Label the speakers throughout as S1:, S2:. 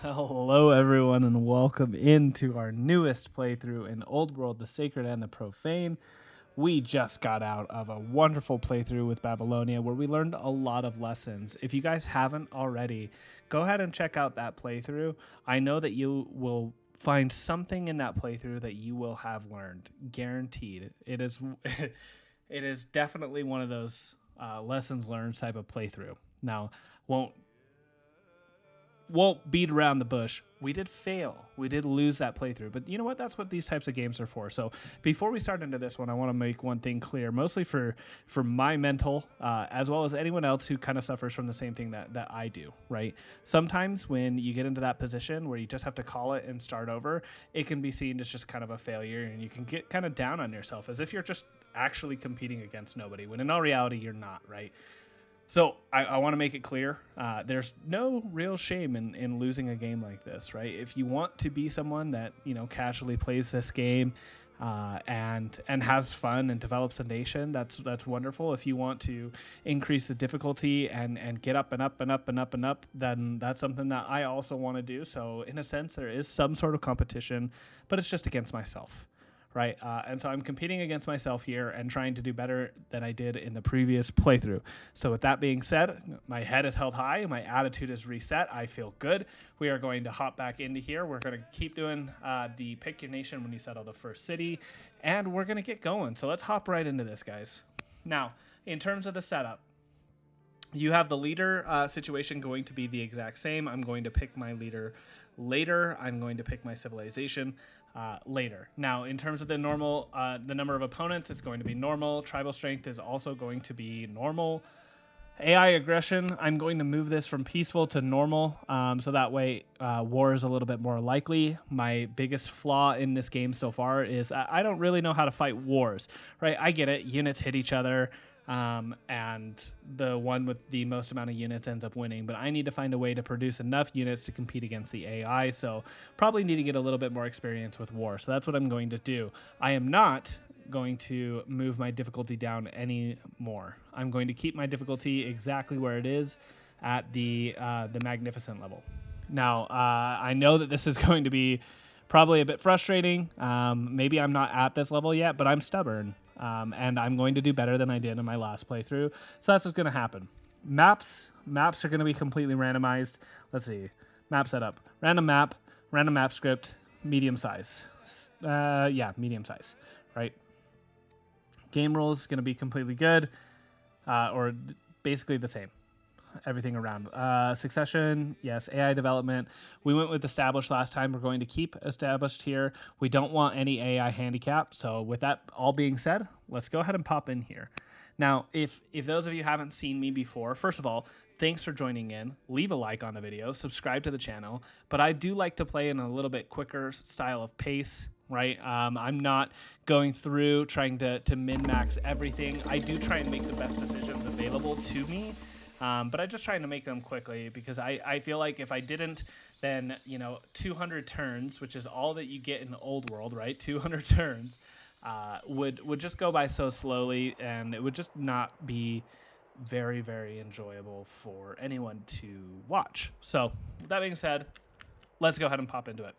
S1: Hello, everyone, and welcome into our newest playthrough in Old World, the Sacred and the Profane. We just got out of a wonderful playthrough with Babylonia where we learned a lot of lessons. If you guys haven't already, go ahead and check out that playthrough. I know that you will find something in that playthrough that you will have learned, guaranteed. It is, it is definitely one of those lessons learned type of playthrough. Now, won't beat around the bush. We did fail. We did lose that playthrough. But you know what? That's what these types of games are for. So before we start into this one, I want to make one thing clear, mostly for my mental, as well as anyone else who kind of suffers from the same thing that I do, right? Sometimes when you get into that position where you just have to call it and start over, it can be seen as just kind of a failure, and you can get kind of down on yourself as if you're just actually competing against nobody, when in all reality, you're not, right? So I want to make it clear, there's no real shame in losing a game like this, right? If you want to be someone that casually plays this game and has fun and develops a nation, that's wonderful. If you want to increase the difficulty and get up and up and up and up and up, then that's something that I also want to do. So in a sense, there is some sort of competition, but it's just against myself, right? And so I'm competing against myself here and trying to do better than I did in the previous playthrough. So with that being said, my head is held high, my attitude is reset, I feel good. We are going to hop back into here. We're going to keep doing the pick your nation when you settle the first city, and we're going to get going. So let's hop right into this, guys. Now, in terms of the setup, you have the leader situation going to be the exact same. I'm going to pick my leader later. I'm going to pick my civilization later. Now, in terms of the normal, the number of opponents, it's going to be normal. Tribal strength is also going to be normal. AI aggression, I'm going to move this from peaceful to normal, so that way war is a little bit more likely. My biggest flaw in this game so far is I don't really know how to fight wars, right? I get it, units hit each other, and the one with the most amount of units ends up winning, but I need to find a way to produce enough units to compete against the AI, so probably need to get a little bit more experience with war, so that's what I'm going to do. I am not going to move my difficulty down any more. I'm going to keep my difficulty exactly where it is at the magnificent level. Now, I know that this is going to be probably a bit frustrating. Maybe I'm not at this level yet, but I'm stubborn, and I'm going to do better than I did in my last playthrough. So that's what's going to happen. Maps are going to be completely randomized. Let's see. Map setup. Random map script, medium size. Medium size, right? Game rules is going to be completely good, or basically the same. Everything around. Succession, yes. AI development. We went with established last time. We're going to keep established here. We don't want any AI handicap. So with that all being said, let's go ahead and pop in here. Now, if those of you haven't seen me before, first of all, thanks for joining in. Leave a like on the video, subscribe to the channel. But I do like to play in a little bit quicker style of pace, right? I'm not going through trying to min-max everything. I do try and make the best decisions available to me, but I just trying to make them quickly because I feel like if I didn't, then 200 turns, which is all that you get in the old world, right? 200 turns would just go by so slowly, and it would just not be very, very enjoyable for anyone to watch. So with that being said, let's go ahead and pop into it.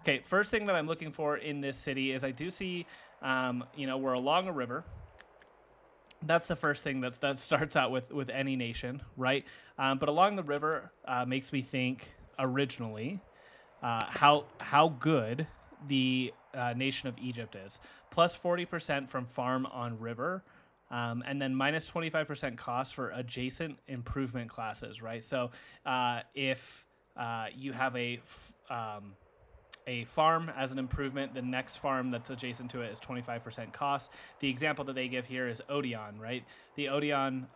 S1: Okay, first thing that I'm looking for in this city is I do see, we're along a river. That's the first thing that starts out with any nation, right? But along the river makes me think originally how good the nation of Egypt is. Plus 40% from farm on river, and then minus 25% cost for adjacent improvement classes, right? So if you have a farm as an improvement, the next farm that's adjacent to it is 25% cost. The example that they give here is Odeon, right? The Odeon.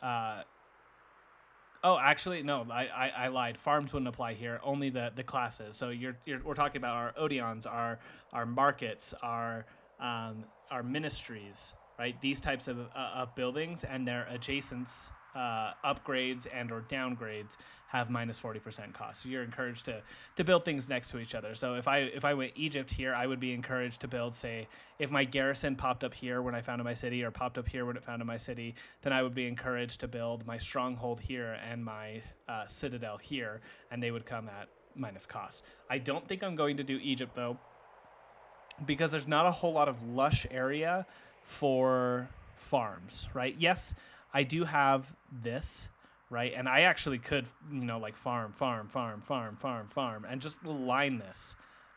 S1: Actually, no, I lied. Farms wouldn't apply here. Only the classes. So we're talking about our Odeons, our markets, our ministries, right? These types of buildings and their adjacents, upgrades and or downgrades have minus 40% cost. So you're encouraged to build things next to each other. So if I went Egypt here, I would be encouraged to build, say, if my garrison popped up here when I founded my city or popped up here when it founded my city, then I would be encouraged to build my stronghold here and my citadel here, and they would come at minus cost. I don't think I'm going to do Egypt though, because there's not a whole lot of lush area for farms, right? Yes, I do have this, right? And I actually could, you know, like farm, and just line this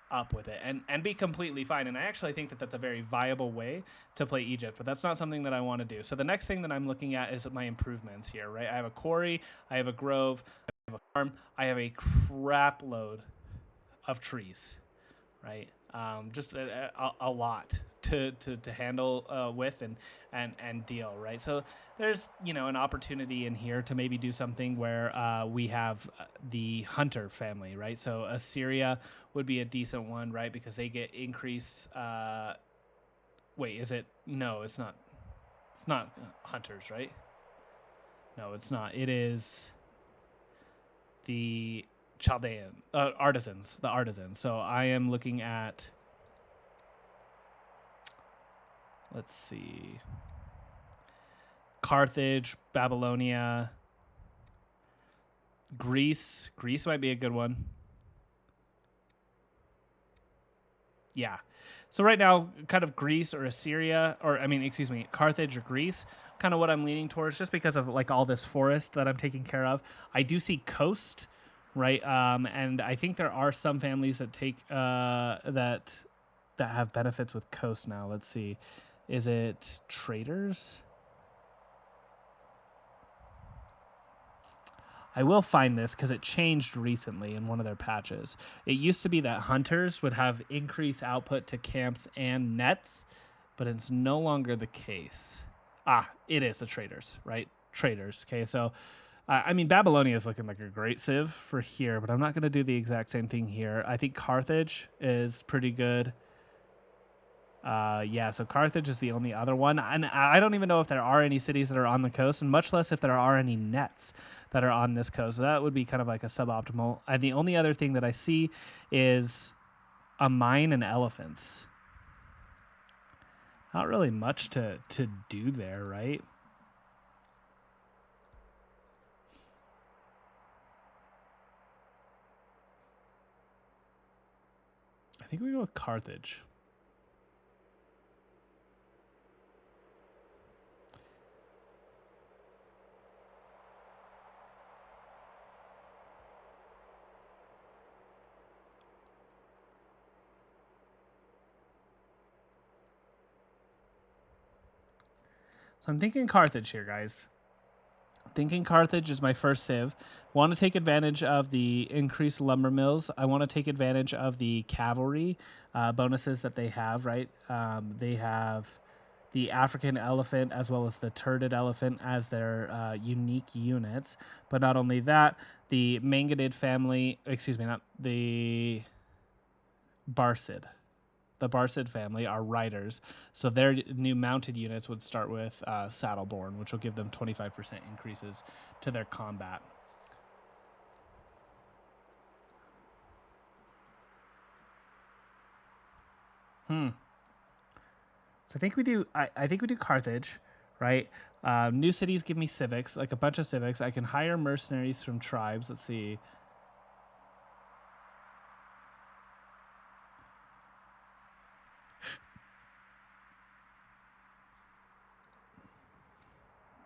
S1: up with it and be completely fine. And I actually think that that's a very viable way to play Egypt, but that's not something that I want to do. So the next thing that I'm looking at is my improvements here, right? I have a quarry, I have a grove, I have a farm, I have a crap load of trees, right? Just a lot to handle with and deal, right? So there's, you know, an opportunity in here to maybe do something where we have the hunter family, right? So Assyria would be a decent one, right? Because they get increased. Wait, is it? No, it's not. It's not hunters, right? No, it's not. It is the Chaldean artisans, the artisans. So I am looking at, let's see, Carthage, Babylonia, Greece. Greece might be a good one. Yeah. So right now, kind of Greece or Assyria, or I mean, excuse me, Carthage or Greece, kind of what I'm leaning towards, just because of like all this forest that I'm taking care of. I do see coast, right? And I think there are some families that take that have benefits with coast now. Let's see, is it traders? I will find this because it changed recently in one of their patches. It used to be that hunters would have increased output to camps and nets, but it's no longer the case. It is the traders, right? Traders. Okay, so I mean, Babylonia is looking like a great civ for here, but I'm not going to do the exact same thing here. I think Carthage is pretty good. Yeah, so Carthage is the only other one. And I don't even know if there are any cities that are on the coast, and much less if there are any nets that are on this coast. So that would be kind of like a suboptimal. And the only other thing that I see is a mine and elephants. Not really much to do there, right? I think we go with Carthage. So I'm thinking Carthage here, guys. Thinking Carthage is my first civ. Want to take advantage of the increased lumber mills. I want to take advantage of the cavalry bonuses that they have, right? They have the African elephant as well as the turded elephant as their unique units. But not only that, the Mangadid family, excuse me, not the Barcid. The Barcid family are riders, so their new mounted units would start with Saddleborn, which will give them 25% increases to their combat. So I think we do. I think we do Carthage, right? New cities give me civics, like a bunch of civics. I can hire mercenaries from tribes. Let's see.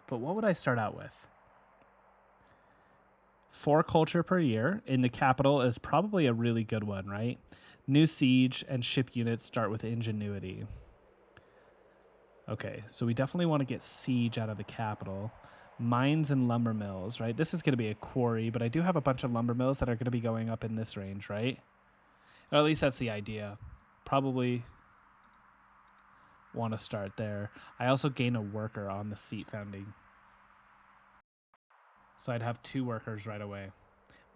S1: But what would I start out with? 4 culture per year in the capital is probably a really good one, right? New siege and ship units start with ingenuity. Okay, so we definitely want to get siege out of the capital. Mines and lumber mills, right? This is going to be a quarry, but I do have a bunch of lumber mills that are going to be going up in this range, right? Or at least that's the idea. Probably want to start there. I also gain a worker on the seat founding. So I'd have 2 workers right away.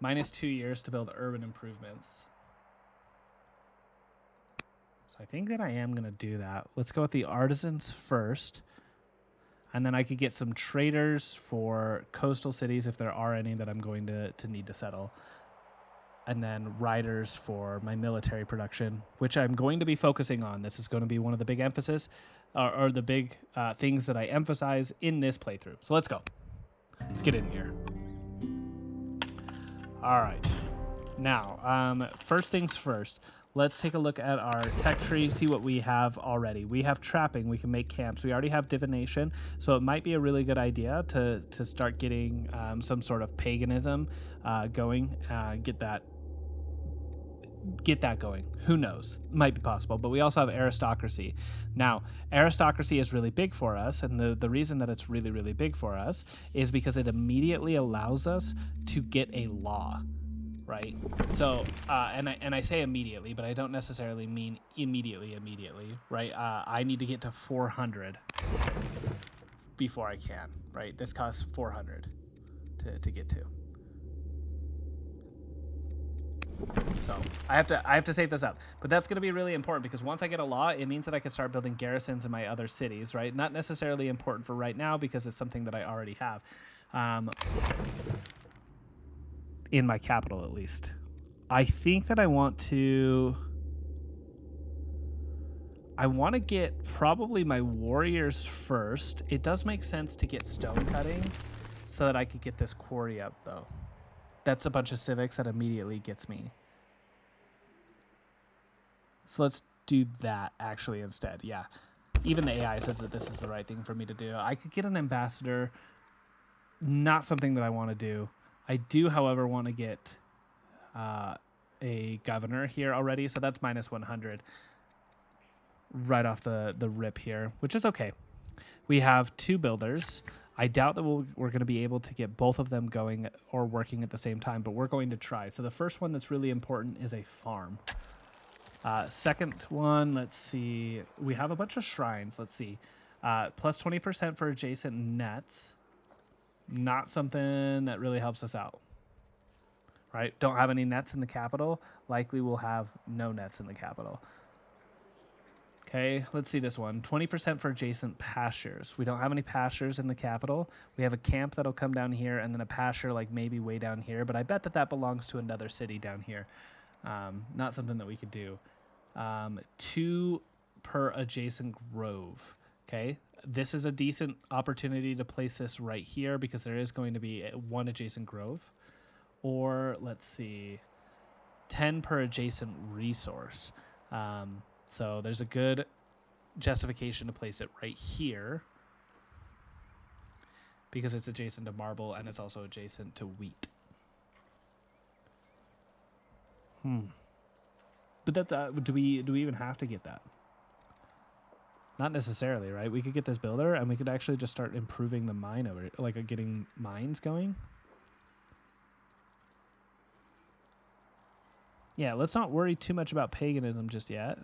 S1: Minus 2 years to build urban improvements. So I think that I am going to do that. Let's go with the artisans first. And then I could get some traders for coastal cities if there are any that I'm going to need to settle. And then riders for my military production, which I'm going to be focusing on. This is going to be one of the big emphasis or the big things that I emphasize in this playthrough. So let's go. Let's get in here. All right. Now, first things first. Let's take a look at our tech tree, see what we have already. We have trapping, we can make camps. We already have divination, so it might be a really good idea to start getting some sort of paganism going, get that going. Who knows? Might be possible. But we also have aristocracy. Now, aristocracy is really big for us, and the reason that it's really, really big for us is because it immediately allows us to get a law. Right, so and I say immediately, but I don't necessarily mean immediately. Right, I need to get to 400 before I can. Right, this costs 400 to get to. So I have to save this up, but that's going to be really important because once I get a law, it means that I can start building garrisons in my other cities. Right, not necessarily important for right now because it's something that I already have. In my capital, at least. I think that I want to get probably my warriors first. It does make sense to get stone cutting so that I could get this quarry up, though. That's a bunch of civics that immediately gets me. So let's do that, actually, instead. Yeah. Even the AI says that this is the right thing for me to do. I could get an ambassador. Not something that I want to do. I do, however, want to get a governor here already, so that's minus 100 right off the rip here, which is okay. We have 2 builders. I doubt that we're going to be able to get both of them going or working at the same time, but we're going to try. So the first one that's really important is a farm. Second one, let's see. We have a bunch of shrines. Let's see. Plus 20% for adjacent nets. Not something that really helps us out, right? Don't have any nets in the capital. Likely we'll have no nets in the capital. Okay, let's see this one. 20% for adjacent pastures. We don't have any pastures in the capital. We have a camp that'll come down here and then a pasture like maybe way down here, but I bet that belongs to another city down here. Not something that we could do. 2 per adjacent grove, okay? This is a decent opportunity to place this right here because there is going to be 1 adjacent grove. Or let's see, 10 per adjacent resource. So there's a good justification to place it right here because it's adjacent to marble and it's also adjacent to wheat. But do we even have to get that? Not necessarily, right? We could get this builder and we could actually just start improving the mine over it, like getting mines going. Yeah, let's not worry too much about paganism just yet.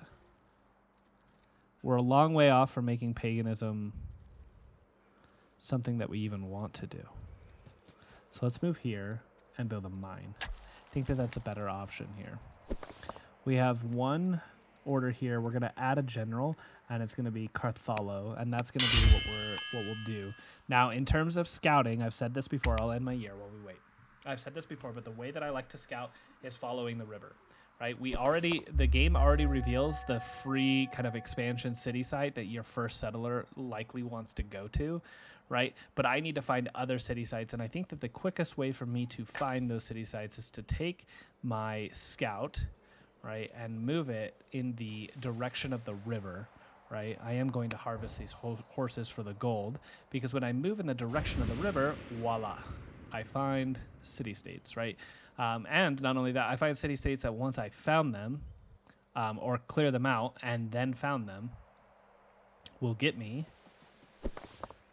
S1: We're a long way off from making paganism something that we even want to do. So let's move here and build a mine. I think that that's a better option here. We have 1 order here. We're going to add a general, and it's going to be Carthalo, and that's going to be what we'll do. Now, in terms of scouting, I've said this before. I'll end my year while we wait. I've said this before, but the way that I like to scout is following the river, right? The game already reveals the free kind of expansion city site that your first settler likely wants to go to, right? But I need to find other city sites, and I think that the quickest way for me to find those city sites is to take my scout, right, and move it in the direction of the river, right? I am going to harvest these horses for the gold because when I move in the direction of the river, voila, I find city-states, right? And not only that, I find city-states that once I found them or clear them out and then found them will get me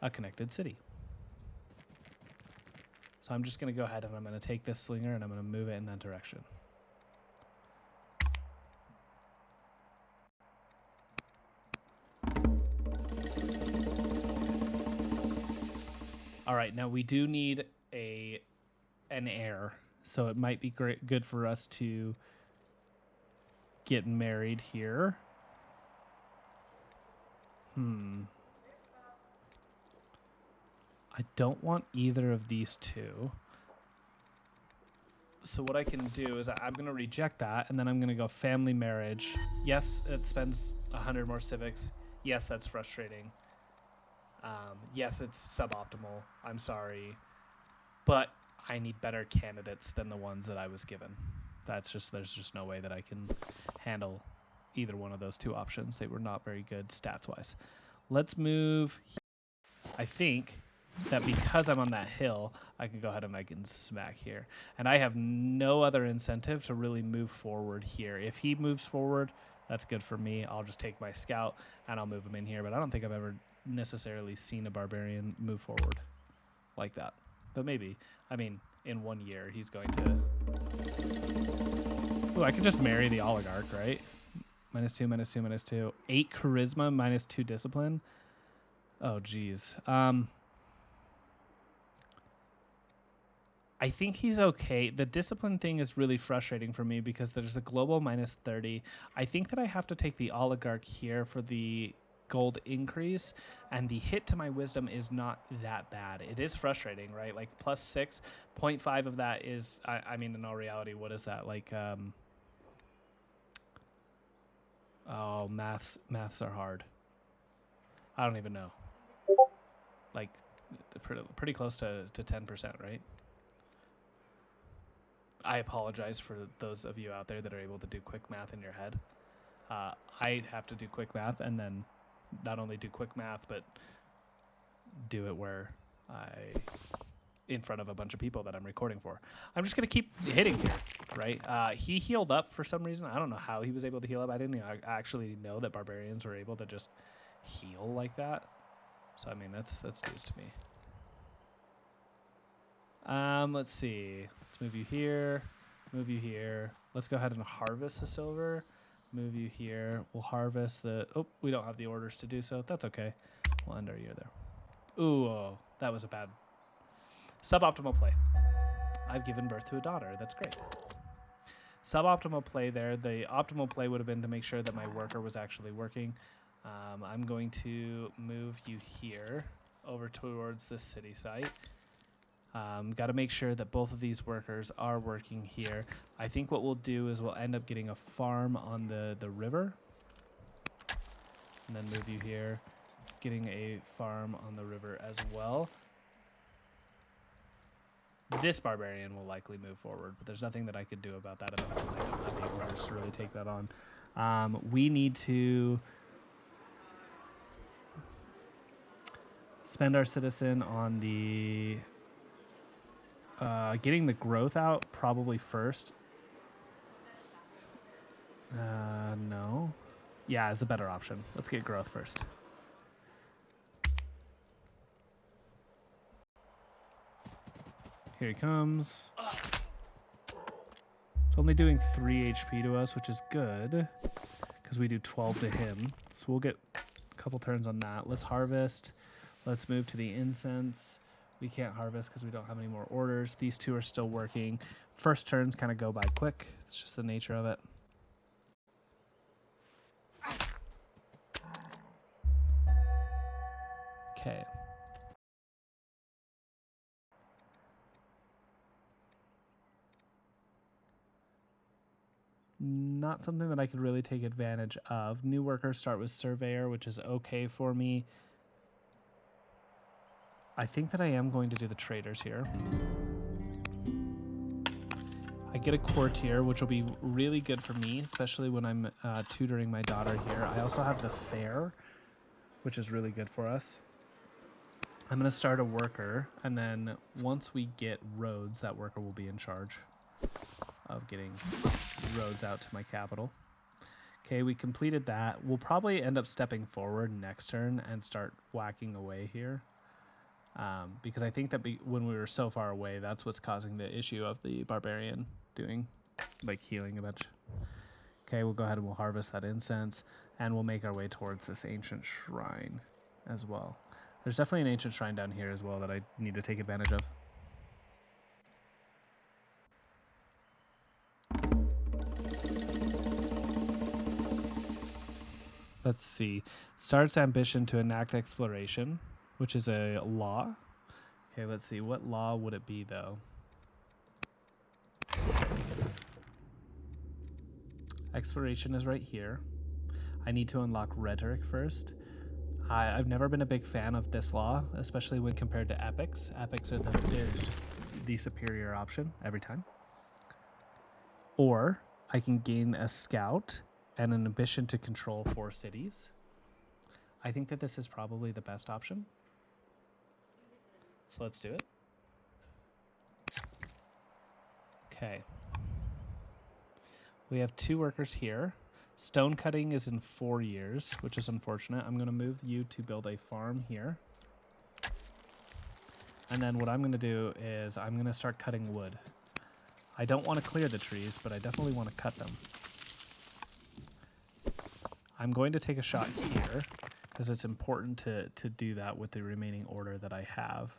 S1: a connected city. So I'm just going to go ahead and I'm going to take this slinger and I'm going to move it in that direction. All right, now we do need an heir, so it might be good for us to get married here. I don't want either of these two. So what I can do is I'm going to reject that, and then I'm going to go family marriage. Yes, it spends 100 more civics. Yes, that's frustrating. Yes, it's suboptimal. I'm sorry. But I need better candidates than the ones that I was given. There's just no way that I can handle either one of those two options. They were not very good stats-wise. Let's move. I think that because I'm on that hill, I can go ahead and I can smack here. And I have no other incentive to really move forward here. If he moves forward, that's good for me. I'll just take my scout and I'll move him in here. But I don't think I've ever necessarily seen a barbarian move forward like that. But maybe. I mean, in 1 year, he's going to... Ooh, I could just marry the oligarch, right? -2, -2, -2. 8 charisma, -2 discipline. Oh, geez. I think he's okay. The discipline thing is really frustrating for me because there's a global -30. I think that I have to take the oligarch here for the gold increase, and the hit to my wisdom is not that bad. It is frustrating, right? Like +6, 0.5 of that is, I mean, in all reality, what is that? Like, oh, maths are hard. I don't even know. Like, pretty close to 10%, right? I apologize for those of you out there that are able to do quick math in your head. I have to do quick math and then not only do quick math, but do it where in front of a bunch of people that I'm recording for. I'm just going to keep hitting here, right? He healed up for some reason. I don't know how he was able to heal up. I didn't actually know that barbarians were able to just heal like that. So, I mean, that's news to me. Let's see. Let's move you here. Move you here. Let's go ahead and harvest the silver. Move you here. We'll harvest the... Oh, we don't have the orders to do so. That's okay. We'll end our year there. Ooh, oh, that was a bad... Suboptimal play. I've given birth to a daughter. That's great. Suboptimal play there. The optimal play would have been to make sure that my worker was actually working. I'm going to move you here over towards the city site. Got to make sure that both of these workers are working here. I think what we'll do is we'll end up getting a farm on the river. And then move you here. Getting a farm on the river as well. This barbarian will likely move forward, but there's nothing that I could do about that. I don't have the orders to really take that on. We need to spend our citizen on the... getting the growth out probably first. No. Yeah, it's a better option. Let's get growth first. Here he comes. It's only doing 3 HP to us, which is good because we do 12 to him. So we'll get a couple turns on that. Let's harvest. Let's move to the incense. We can't harvest because we don't have any more orders. These two are still working. First turns kind of go by quick. It's just the nature of it. Okay. Not something that I could really take advantage of. New workers start with surveyor, which is okay for me. I think that I am going to do the traders here. I get a courtier, which will be really good for me, especially when I'm tutoring my daughter here. I also have the fair, which is really good for us. I'm going to start a worker, and then once we get roads, that worker will be in charge of getting roads out to my capital. Okay, we completed that. We'll probably end up stepping forward next turn and start whacking away here. Because I think that when we were so far away, that's what's causing the issue of the barbarian doing, like, healing a bunch. Okay, we'll go ahead and we'll harvest that incense, and we'll make our way towards this ancient shrine as well. There's definitely an ancient shrine down here as well that I need to take advantage of. Let's see. Starts ambition to enact exploration, which is a law. Okay, let's see. What law would it be, though? Exploration is right here. I need to unlock rhetoric first. I've never been a big fan of this law, especially when compared to epics. Epics are just the superior option every time. Or I can gain a scout and an ambition to control 4 cities. I think that this is probably the best option. So let's do it. Okay. We have 2 workers here. Stone cutting is in 4 years, which is unfortunate. I'm going to move you to build a farm here. And then what I'm going to do is I'm going to start cutting wood. I don't want to clear the trees, but I definitely want to cut them. I'm going to take a shot here because it's important to do that with the remaining order that I have.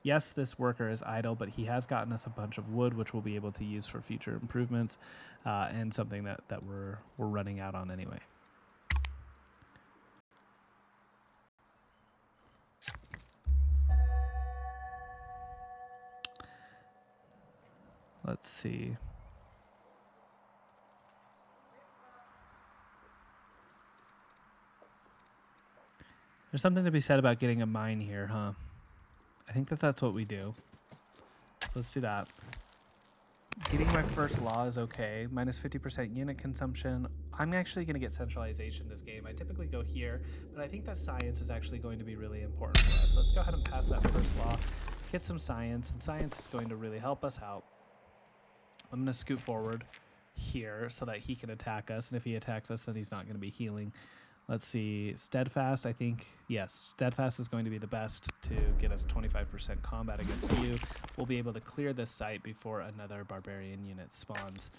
S1: Yes, this worker is idle, but he has gotten us a bunch of wood, which we'll be able to use for future improvements, and something that we're running out on anyway. Let's see. There's something to be said about getting a mine here, huh? I think that that's what we do. Let's do that. Getting my first law is okay. Minus 50% unit consumption. I'm actually going to get centralization this game. I typically go here, but I think that science is actually going to be really important for us. So let's go ahead and pass that first law. Get some science, and science is going to really help us out. I'm going to scoot forward here so that he can attack us, and if he attacks us, then he's not going to be healing. Let's see, Steadfast, I think, yes, Steadfast is going to be the best to get us 25% combat against you. We'll be able to clear this site before another barbarian unit spawns.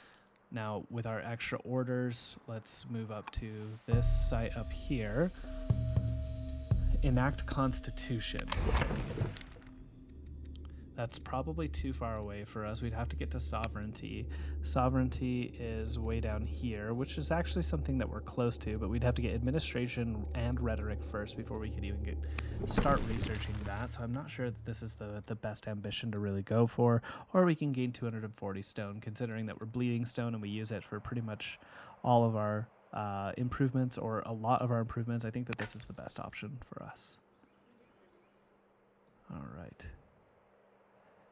S1: Now, with our extra orders, let's move up to this site up here. Enact Constitution. That's probably too far away for us. We'd have to get to Sovereignty. Sovereignty is way down here, which is actually something that we're close to, but we'd have to get Administration and Rhetoric first before we could even start researching that. So I'm not sure that this is the best ambition to really go for. Or we can gain 240 stone, considering that we're bleeding stone and we use it for pretty much all of our improvements, or a lot of our improvements. I think that this is the best option for us. All right.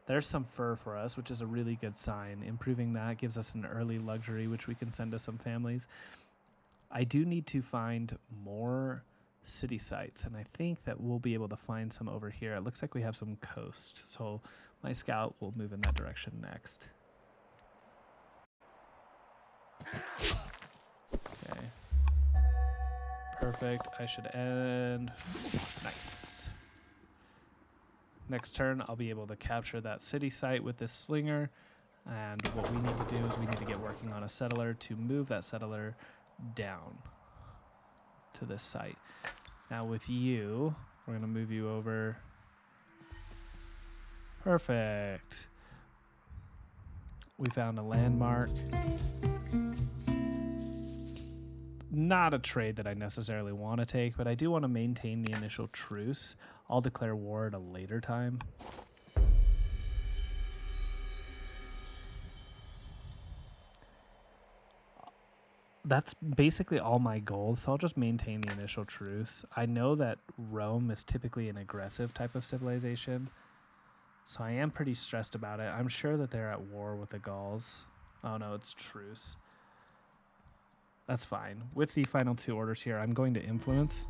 S1: There's some fur for us, which is a really good sign. Improving that gives us an early luxury, which we can send to some families. I do need to find more city sites, and I think that we'll be able to find some over here. It looks like we have some coast, so my scout will move in that direction next. Okay. Perfect. I should end. Nice. Next turn, I'll be able to capture that city site with this slinger. And what we need to do is we need to get working on a settler to move that settler down to this site. Now with you, we're going to move you over. Perfect. We found a landmark. Not a trade that I necessarily want to take, but I do want to maintain the initial truce. I'll declare war at a later time. That's basically all my goals, so I'll just maintain the initial truce. I know that Rome is typically an aggressive type of civilization, so I am pretty stressed about it. I'm sure that they're at war with the Gauls. Oh no, it's truce. That's fine. With the final 2 orders here, I'm going to influence.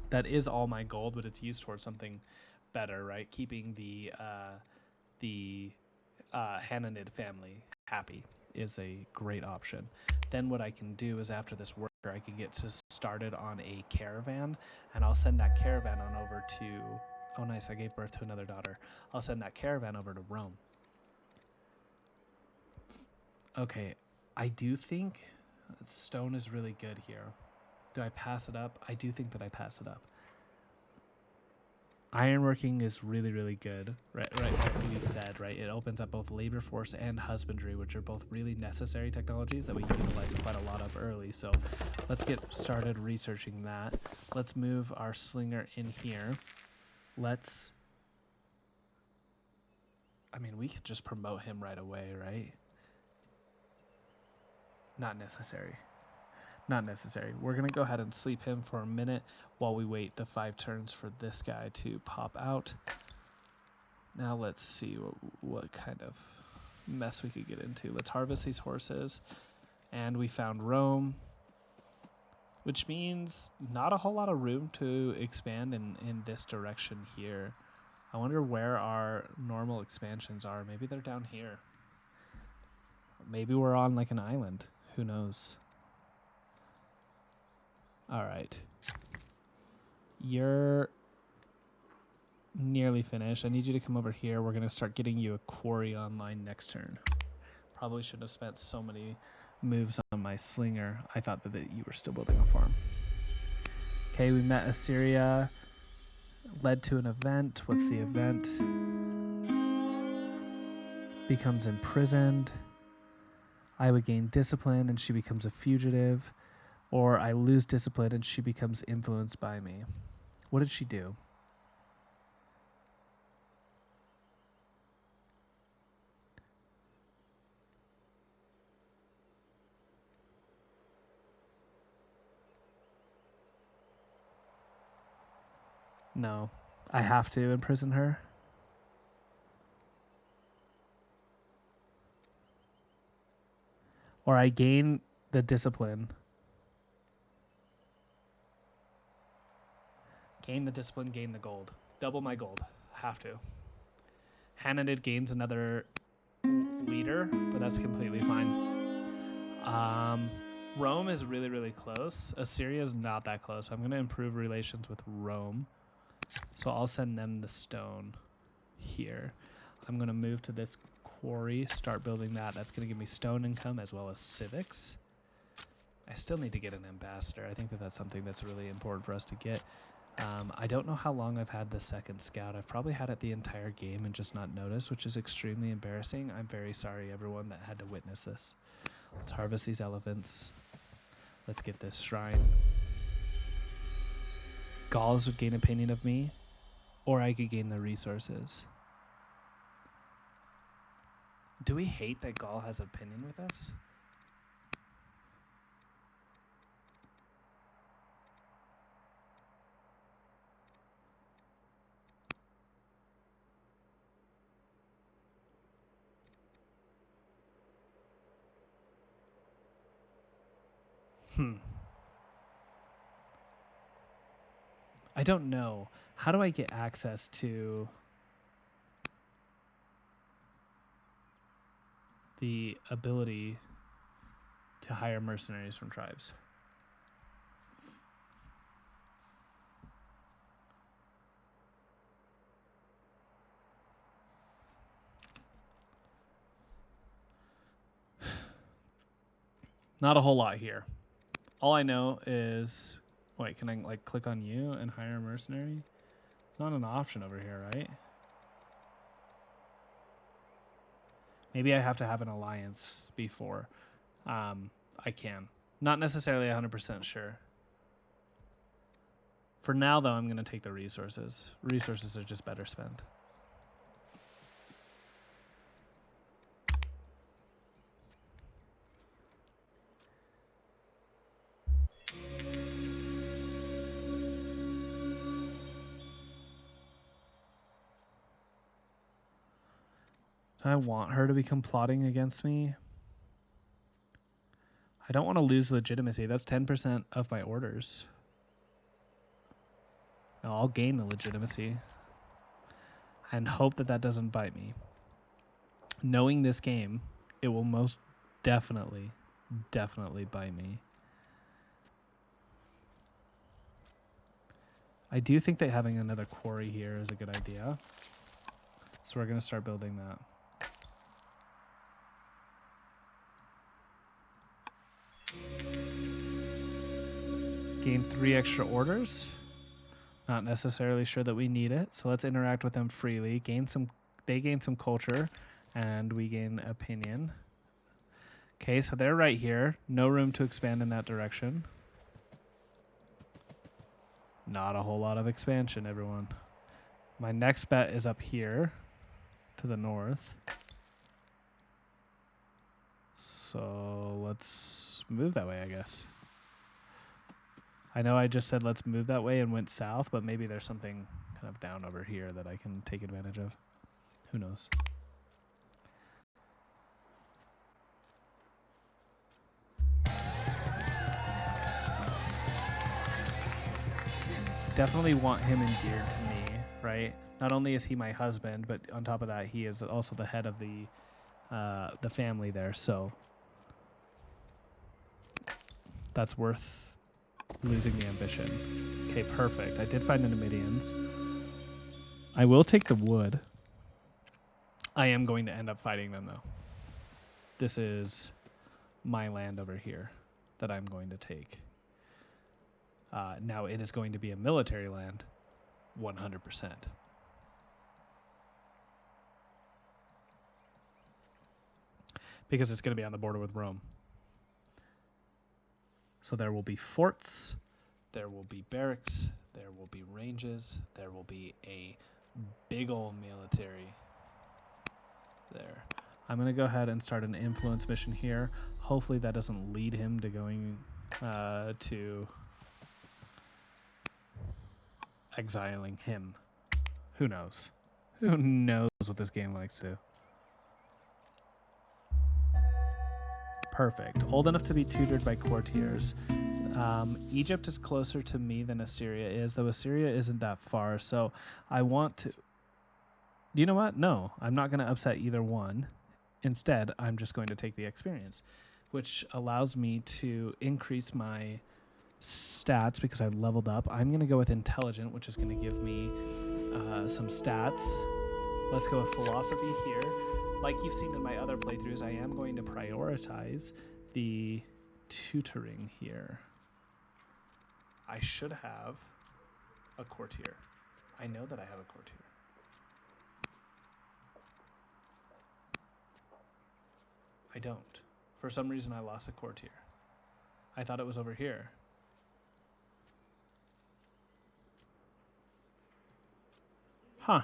S1: That is all my gold, but it's used towards something better, right? Keeping the Hananid family happy is a great option. Then what I can do is after this worker, I can get started on a caravan, and I'll send that caravan on over to... Oh, nice, I gave birth to another daughter. I'll send that caravan over to Rome. Okay, I do think stone is really good here. Do I pass it up? I do think that I pass it up. Ironworking is really, really good. Right, like you said, right? It opens up both labor force and husbandry, which are both really necessary technologies that we utilize quite a lot of early. So let's get started researching that. Let's move our slinger in here. I mean, we could just promote him right away, right? Not necessary. Not necessary. We're going to go ahead and sleep him for a minute while we wait the 5 turns for this guy to pop out. Now let's see what kind of... mess we could get into. Let's harvest these horses. And we found Rome, which means not a whole lot of room to expand in this direction here. I wonder where our normal expansions are. Maybe they're down here. Maybe we're on like an island. Who knows? All right. You're nearly finished. I need you to come over here. We're going to start getting you a quarry online next turn. Probably shouldn't have spent so many moves on my slinger. I thought that you were still building a farm. Okay, we met Assyria. Led to an event. What's the event? Becomes imprisoned. I would gain discipline and she becomes a fugitive. Or I lose discipline and she becomes influenced by me. What did she do? No, I have to imprison her. Or I gain the discipline. Gain the discipline, gain the gold. Double my gold. Have to. Hanadid gains another leader, but that's completely fine. Rome is really, really close. Assyria is not that close. I'm going to improve relations with Rome. So I'll send them the stone here. I'm going to move to this quarry, start building that. That's going to give me stone income as well as civics. I still need to get an ambassador. I think that that's something that's really important for us to get. I don't know how long I've had the second scout. I've probably had it the entire game and just not noticed, which is extremely embarrassing. I'm very sorry, everyone, that had to witness this. Let's harvest these elephants. Let's get this shrine. Gauls would gain opinion of me, or I could gain the resources. Do we hate that Gaul has opinion with us? I don't know. How do I get access to the ability to hire mercenaries from tribes? Not a whole lot here. All I know is, wait, can I like click on you and hire a mercenary? It's not an option over here, right? Maybe I have to have an alliance before I can. Not necessarily 100% sure. For now, though, I'm going to take the resources. Resources are just better spent. I want her to become plotting against me. I don't want to lose legitimacy. That's 10% of my orders. No, I'll gain the legitimacy and hope that that doesn't bite me. Knowing this game, it will most definitely bite me. I do think that having another quarry here is a good idea. So we're going to start building that. Gain 3 extra orders. Not necessarily sure that we need it, so let's interact with them freely. They gain some culture, and we gain opinion. Okay, so they're right here. No room to expand in that direction. Not a whole lot of expansion, everyone. My next bet is up here to the north. So let's move that way, I guess. I know I just said let's move that way and went south, but maybe there's something kind of down over here that I can take advantage of. Who knows? definitely want him endeared to me, right? Not only is he my husband, but on top of that, he is also the head of the family there. So that's worth losing the ambition. Okay, perfect. I did find the Numidians. I will take the wood. I am going to end up fighting them, though. This is my land over here that I'm going to take. Now, it is going to be a military land, 100%. Because it's going to be on the border with Rome. So there will be forts, there will be barracks, there will be ranges, there will be a big old military there. I'm going to go ahead and start an influence mission here. Hopefully that doesn't lead him to going to exiling him. Who knows? Who knows what this game likes to do? Perfect. Old enough to be tutored by courtiers. Egypt is closer to me than Assyria is, though Assyria isn't that far. So I want to... You know what? No, I'm not going to upset either one. Instead, I'm just going to take the experience, which allows me to increase my stats because I leveled up. I'm going to go with intelligent, which is going to give me some stats. Let's go with philosophy here. Like you've seen in my other playthroughs, I am going to prioritize the tutoring here. I should have a courtier. I know that I have a courtier. I don't. For some reason, I lost a courtier. I thought it was over here. Huh.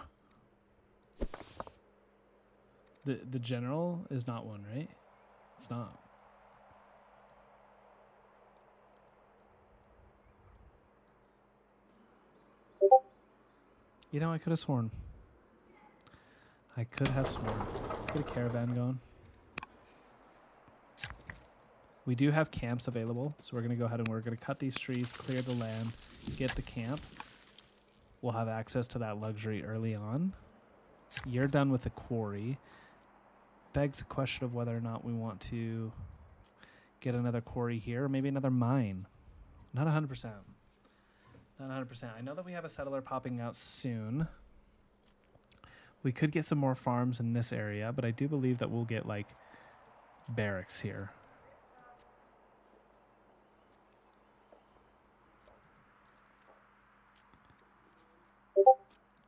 S1: The general is not one, right? It's not. You know, I could have sworn. I could have sworn. Let's get a caravan going. We do have camps available, so we're going to go ahead and we're going to cut these trees, clear the land, get the camp. We'll have access to that luxury early on. You're done with the quarry. Begs the question of whether or not we want to get another quarry here, or maybe another mine. Not 100%. Not 100%. I know that we have a settler popping out soon. We could get some more farms in this area, but I do believe that we'll get, like, barracks here.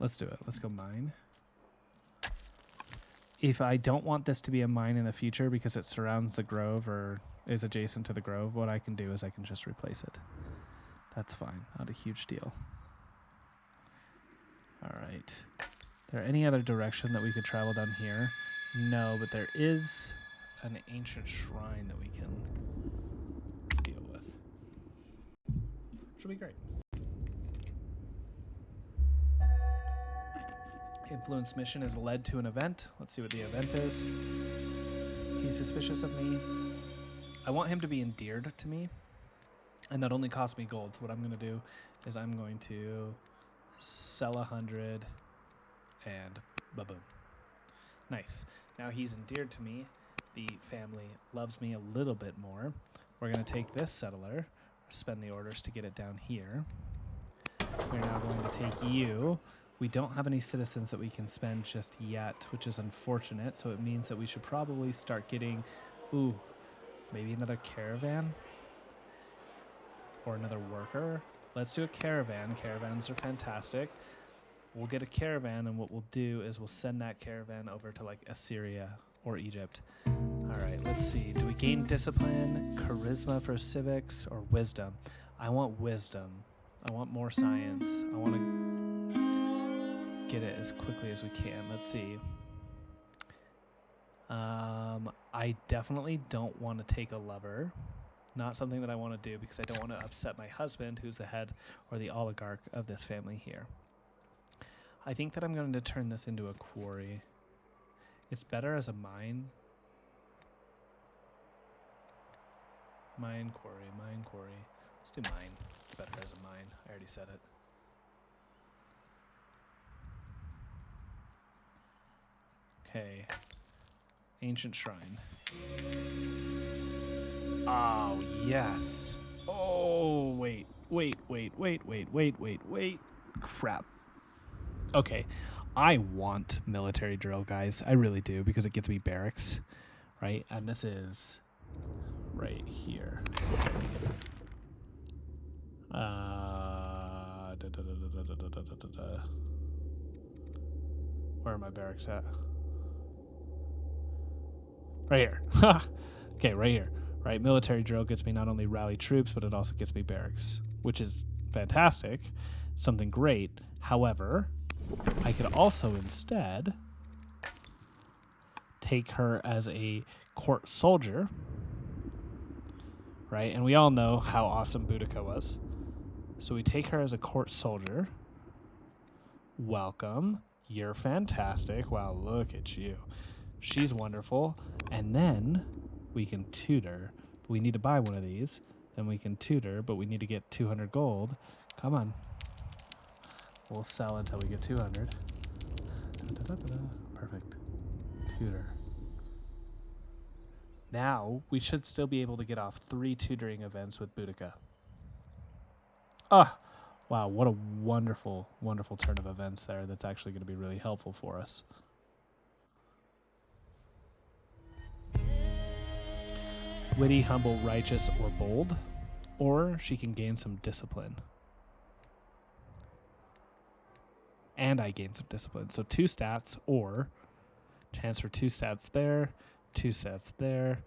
S1: Let's do it. Let's go mine. If I don't want this to be a mine in the future because it surrounds the grove or is adjacent to the grove, what I can do is I can just replace it. That's fine. Not a huge deal. All right. There any other direction that we could travel down here? No, but there is an ancient shrine that we can deal with. Should be great. Influence mission is led to an event. Let's see what the event is. He's suspicious of me. I want him to be endeared to me. And that only costs me gold. So what I'm going to do is I'm going to sell 100 and ba-boom. Nice. Now he's endeared to me. The family loves me a little bit more. We're going to take this settler, spend the orders to get it down here. We're now going to take you. We don't have any citizens that we can spend just yet, which is unfortunate. So it means that we should probably start getting, maybe another caravan or another worker. Let's do a caravan. Caravans are fantastic. We'll get a caravan, and what we'll do is we'll send that caravan over to like Assyria or Egypt. All right, let's see. Do we gain discipline, charisma for civics, or wisdom? I want wisdom. I want more science. I want to get it as quickly as we can. Let's see. I definitely don't want to take a lover. Not something that I want to do because I don't want to upset my husband, who's the head or the oligarch of this family here. I think that I'm going to turn this into a quarry. It's better as a mine. Mine, quarry, mine, quarry. Let's do mine. It's better as a mine. I already said it. Okay. Ancient shrine. Oh, yes. Oh, wait. Crap. Okay. I want military drill, guys. I really do, because it gets me barracks, right? And this is right here. Where are my barracks at? Right here. Okay, right here. Right, military drill gets me not only rally troops, but it also gets me barracks, which is fantastic, something great. However, I could also instead take her as a court soldier, right? And we all know how awesome Boudica was. So we take her as a court soldier. Welcome. You're fantastic. Wow, look at you. She's wonderful. And then we can tutor. We need to buy one of these. Then we can tutor, but we need to get 200 gold. Come on. We'll sell until we get 200. Perfect. Tutor. Now, we should still be able to get off 3 tutoring events with Boudica. Ah, wow, what a wonderful, wonderful turn of events there. That's actually going to be really helpful for us. Witty, humble, righteous, or bold. Or she can gain some discipline. And I gain some discipline. So 2 stats, or chance for 2 stats there, 2 stats there,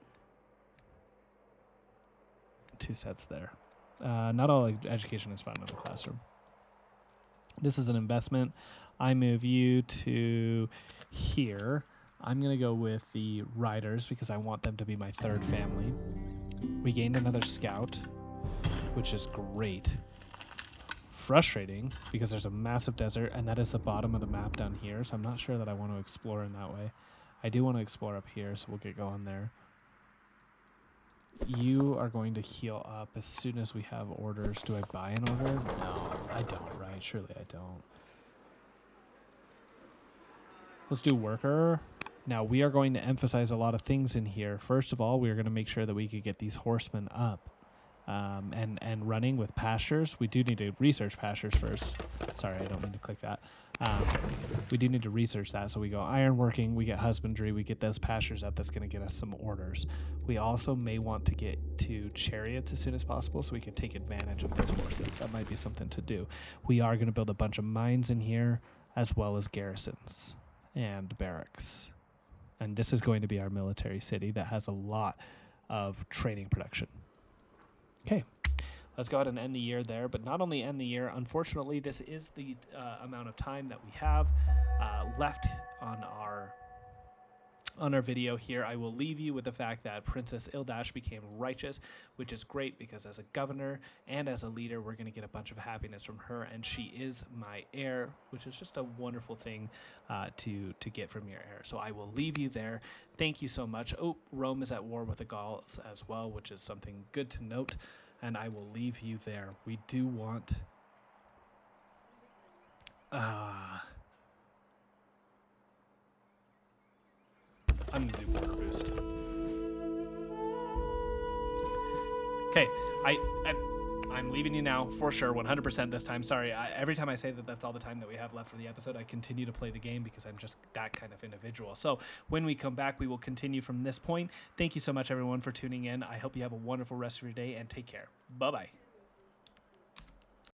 S1: 2 stats there. Not all education is found in the classroom. This is an investment. I move you to here. I'm going to go with the riders because I want them to be my 3rd family. We gained another scout, which is great. Frustrating because there's a massive desert, and that is the bottom of the map down here, so I'm not sure that I want to explore in that way. I do want to explore up here, so we'll get going there. You are going to heal up as soon as we have orders. Do I buy an order? No, I don't, right? Surely I don't. Let's do worker. Now, we are going to emphasize a lot of things in here. First of all, we are going to make sure that we could get these horsemen up and running with pastures. We do need to research pastures first. Sorry, I don't mean to click that. We do need to research that. So we go ironworking, we get husbandry, we get those pastures up. That's going to get us some orders. We also may want to get to chariots as soon as possible so we can take advantage of those horses. That might be something to do. We are going to build a bunch of mines in here as well as garrisons and barracks. And this is going to be our military city that has a lot of training production. Okay. Let's go ahead and end the year there, but not only end the year, unfortunately, this is the amount of time that we have left on our video here. I will leave you with the fact that Princess Ildash became righteous, which is great because as a governor and as a leader, we're going to get a bunch of happiness from her, and she is my heir, which is just a wonderful thing to get from your heir. So I will leave you there. Thank you so much. Oh, Rome is at war with the Gauls as well, which is something good to note. And I will leave you there. We do want... I'm going to do border boost. Okay, I'm leaving you now for sure, 100% this time. Sorry, every time I say that that's all the time that we have left for the episode, I continue to play the game because I'm just that kind of individual. So when we come back, we will continue from this point. Thank you so much, everyone, for tuning in. I hope you have a wonderful rest of your day, and take care. Bye-bye.